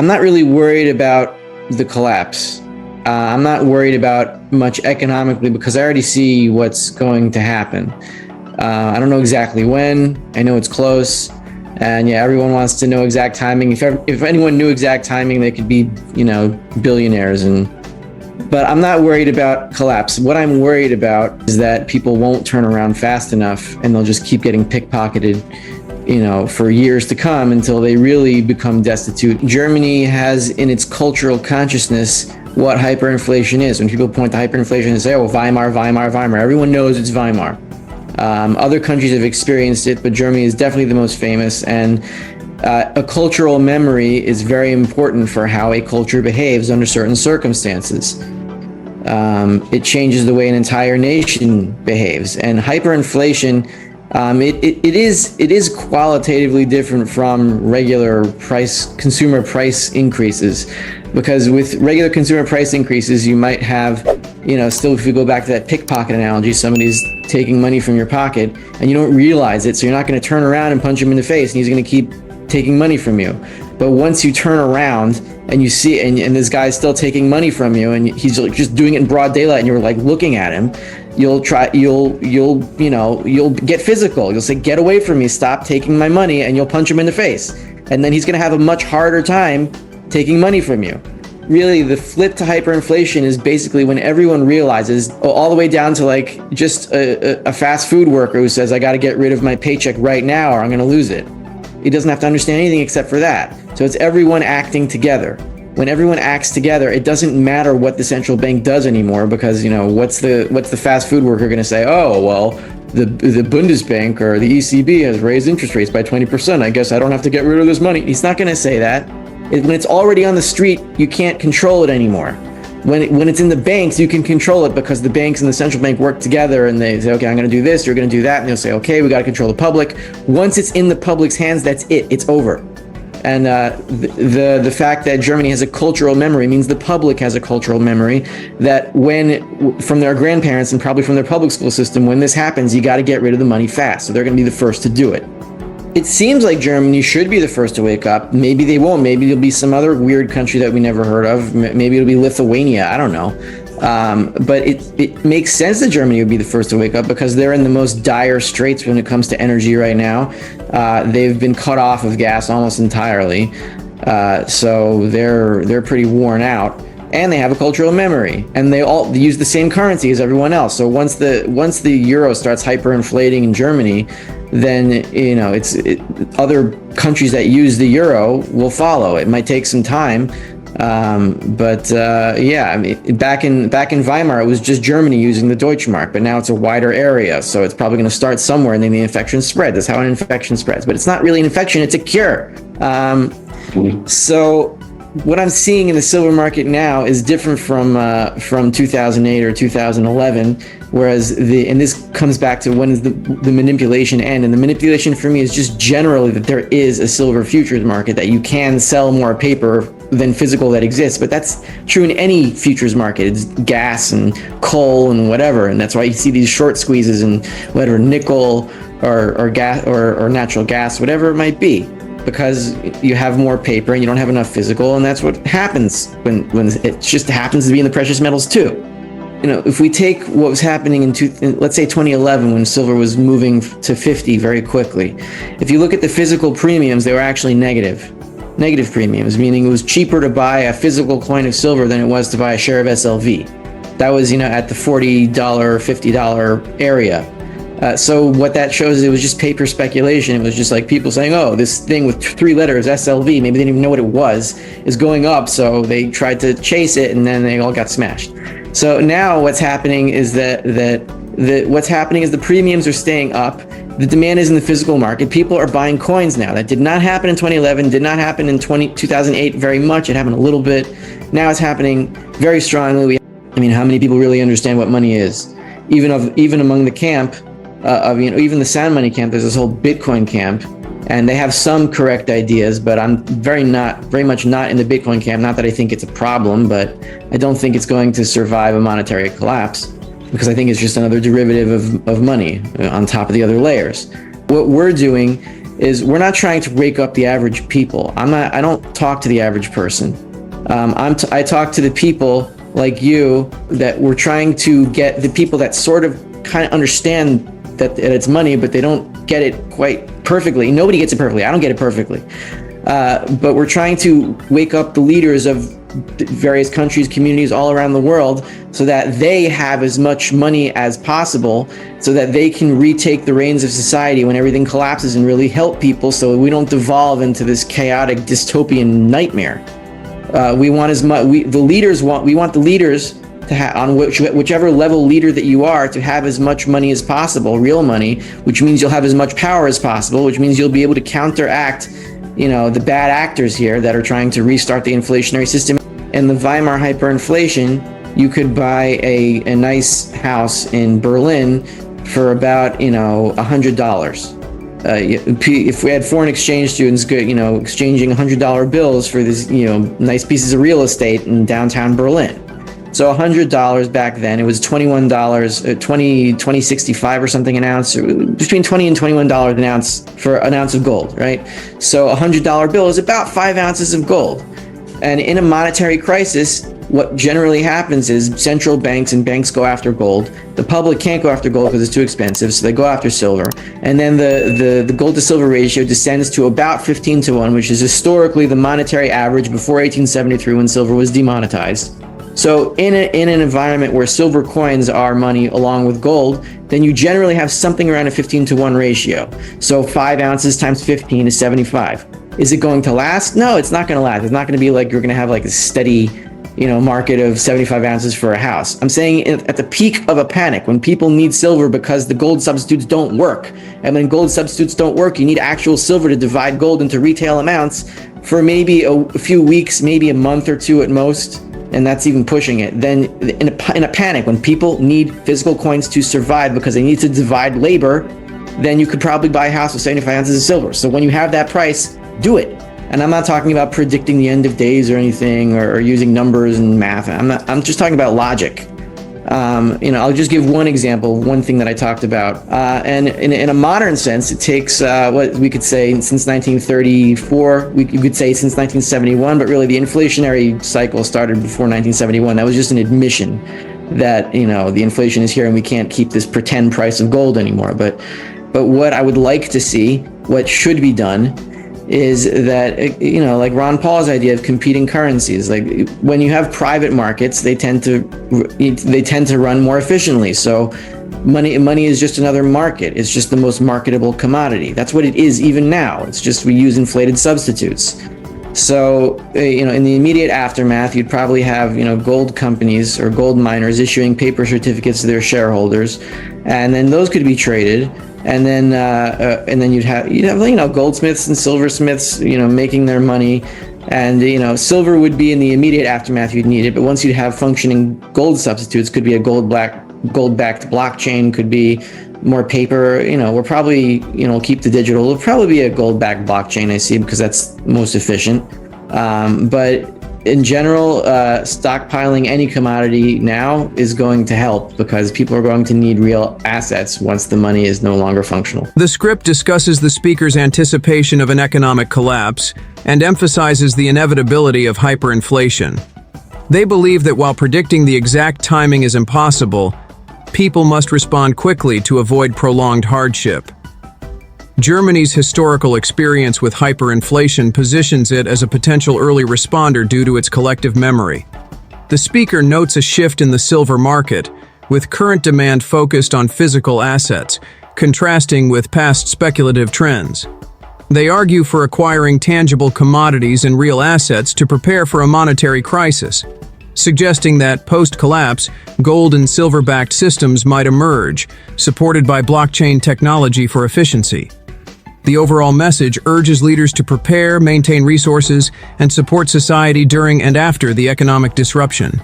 I'm not really worried about the collapse. I'm not worried about much economically because I already see what's going to happen. I don't know exactly when. I know it's close. And yeah, everyone wants to know exact timing. If anyone knew exact timing, they could be, billionaires. But I'm not worried about collapse. What I'm worried about is that people won't turn around fast enough and they'll just keep getting pickpocketed, for years to come until they really become destitute. Germany has in its cultural consciousness what hyperinflation is. When people point to hyperinflation and say, oh, Weimar, Weimar, Weimar, everyone knows it's Weimar. Other countries have experienced it, but Germany is definitely the most famous. And a cultural memory is very important for how a culture behaves under certain circumstances. It changes the way an entire nation behaves. And hyperinflation, it is qualitatively different from regular consumer price increases. Because with regular consumer price increases, you might have, still if you go back to that pickpocket analogy, somebody's taking money from your pocket and you don't realize it, so you're not going to turn around and punch him in the face and he's going to keep taking money from you. But once you turn around and you see, and this guy's still taking money from you and he's just doing it in broad daylight and you're like looking at him, you'll get physical. You'll say, get away from me, stop taking my money, and you'll punch him in the face. And then he's going to have a much harder time taking money from you. Really, the flip to hyperinflation is basically when everyone realizes, all the way down to like just a fast food worker who says, I got to get rid of my paycheck right now or I'm going to lose it. He doesn't have to understand anything except for that. So it's everyone acting together. When everyone acts together, it doesn't matter what the central bank does anymore because, what's the fast food worker going to say? Oh, well, the Bundesbank or the ECB has raised interest rates by 20%. I guess I don't have to get rid of this money. He's not going to say that. When it's already on the street, you can't control it anymore. When it's in the banks, you can control it because the banks and the central bank work together and they say, okay, I'm going to do this, you're going to do that. And they'll say, okay, we got to control the public. Once it's in the public's hands, that's it. It's over. And the fact that Germany has a cultural memory means the public has a cultural memory that from their grandparents and probably from their public school system, when this happens, you got to get rid of the money fast. So they're going to be the first to do it. It seems like Germany should be the first to wake up. Maybe they won't. Maybe it'll be some other weird country that we never heard of. Maybe it'll be Lithuania. I don't know. But it makes sense that Germany would be the first to wake up because they're in the most dire straits when it comes to energy right now. They've been cut off of gas almost entirely. So they're pretty worn out. And they have a cultural memory, and they use the same currency as everyone else. So once the euro starts hyperinflating in Germany, then other countries that use the euro will follow. It might take some time, but back in Weimar, it was just Germany using the Deutschmark, but now it's a wider area, so it's probably going to start somewhere, and then the infection spread. That's how an infection spreads, but it's not really an infection; it's a cure. So what I'm seeing in the silver market now is different from 2008 or 2011, whereas and this comes back to when does the manipulation end? And the manipulation for me is just generally that there is a silver futures market, that you can sell more paper than physical that exists, but that's true in any futures market. It's gas and coal and whatever, and that's why you see these short squeezes in whatever nickel or gas or natural gas, whatever it might be. Because you have more paper and you don't have enough physical, and that's what happens when it just happens to be in the precious metals too. If we take what was happening in let's say 2011, when silver was moving to 50 very quickly, if you look at the physical premiums, they were actually negative premiums, meaning it was cheaper to buy a physical coin of silver than it was to buy a share of SLV. That was at the $40, $50 area. So what that shows is it was just paper speculation. It was just like people saying, oh, this thing with 3 letters, SLV, maybe they didn't even know what it was, is going up. So they tried to chase it and then they all got smashed. So now what's happening is that the premiums are staying up. The demand is in the physical market. People are buying coins now. That did not happen in 2011, did not happen in 2008 very much. It happened a little bit. Now it's happening very strongly. How many people really understand what money is? Even among the camp, even the sound money camp, there's this whole Bitcoin camp, and they have some correct ideas, but I'm very much not in the Bitcoin camp. Not that I think it's a problem, but I don't think it's going to survive a monetary collapse, because I think it's just another derivative of money on top of the other layers. What we're doing is we're not trying to wake up the average people. I don't talk to the average person. I talk to the people like you, that we're trying to get the people that sort of kind of understand that it's money, but they don't get it quite perfectly. Nobody gets it perfectly. I don't get it perfectly. But we're trying to wake up the leaders of various countries, communities all around the world, so that they have as much money as possible, so that they can retake the reins of society when everything collapses and really help people, so we don't devolve into this chaotic dystopian nightmare. We want as much. We want the leaders to have, on whichever level leader that you are, to have as much money as possible, real money, which means you'll have as much power as possible, which means you'll be able to counteract, the bad actors here that are trying to restart the inflationary system. In the Weimar hyperinflation, you could buy a nice house in Berlin for about, $100. If we had foreign exchange students, exchanging $100 bills for these, nice pieces of real estate in downtown Berlin. So $100 back then, it was $21, $20.65 or something an ounce, between $20 and $21 an ounce for an ounce of gold, right? So a $100 bill is about 5 ounces of gold. And in a monetary crisis, what generally happens is central banks and banks go after gold. The public can't go after gold because it's too expensive, so they go after silver. And then the gold to silver ratio descends to about 15-1, which is historically the monetary average before 1873, when silver was demonetized. So in an environment where silver coins are money along with gold, then you generally have something around a 15-1 ratio. So 5 ounces times 15 is 75. Is it going to last? No, it's not going to last. It's not going to be like you're going to have like a steady, market of 75 ounces for a house. I'm saying at the peak of a panic, when people need silver because the gold substitutes don't work, and when gold substitutes don't work, you need actual silver to divide gold into retail amounts for maybe a few weeks, maybe a month or two at most, and that's even pushing it. Then in a panic, when people need physical coins to survive because they need to divide labor, then you could probably buy a house with 75 ounces of silver. So when you have that price, do it. And I'm not talking about predicting the end of days or anything, or using numbers and math. I'm just talking about logic. I'll just give one example, one thing that I talked about. And in a modern sense, it takes what we could say since 1934, you could say since 1971, but really the inflationary cycle started before 1971. That was just an admission that, the inflation is here and we can't keep this pretend price of gold anymore. But what I would like to see, what should be done, is that, like Ron Paul's idea of competing currencies. Like when you have private markets, they tend to run more efficiently. So money is just another market. It's just the most marketable commodity. That's what it is even now. It's just we use inflated substitutes. So, in the immediate aftermath, you'd probably have, gold companies or gold miners issuing paper certificates to their shareholders, and then those could be traded. And then you'd have goldsmiths and silversmiths, making their money, and silver would be in the immediate aftermath you'd need it. But once you'd have functioning gold substitutes, could be a gold-backed blockchain, could be more paper. We'll probably keep the digital. It'll probably be a gold-backed blockchain, I see, because that's most efficient. But in general, stockpiling any commodity now is going to help, because people are going to need real assets once the money is no longer functional. The script discusses the speaker's anticipation of an economic collapse and emphasizes the inevitability of hyperinflation. They believe that while predicting the exact timing is impossible, people must respond quickly to avoid prolonged hardship. Germany's historical experience with hyperinflation positions it as a potential early responder due to its collective memory. The speaker notes a shift in the silver market, with current demand focused on physical assets, contrasting with past speculative trends. They argue for acquiring tangible commodities and real assets to prepare for a monetary crisis, suggesting that post-collapse, gold and silver-backed systems might emerge, supported by blockchain technology for efficiency. The overall message urges leaders to prepare, maintain resources, and support society during and after the economic disruption.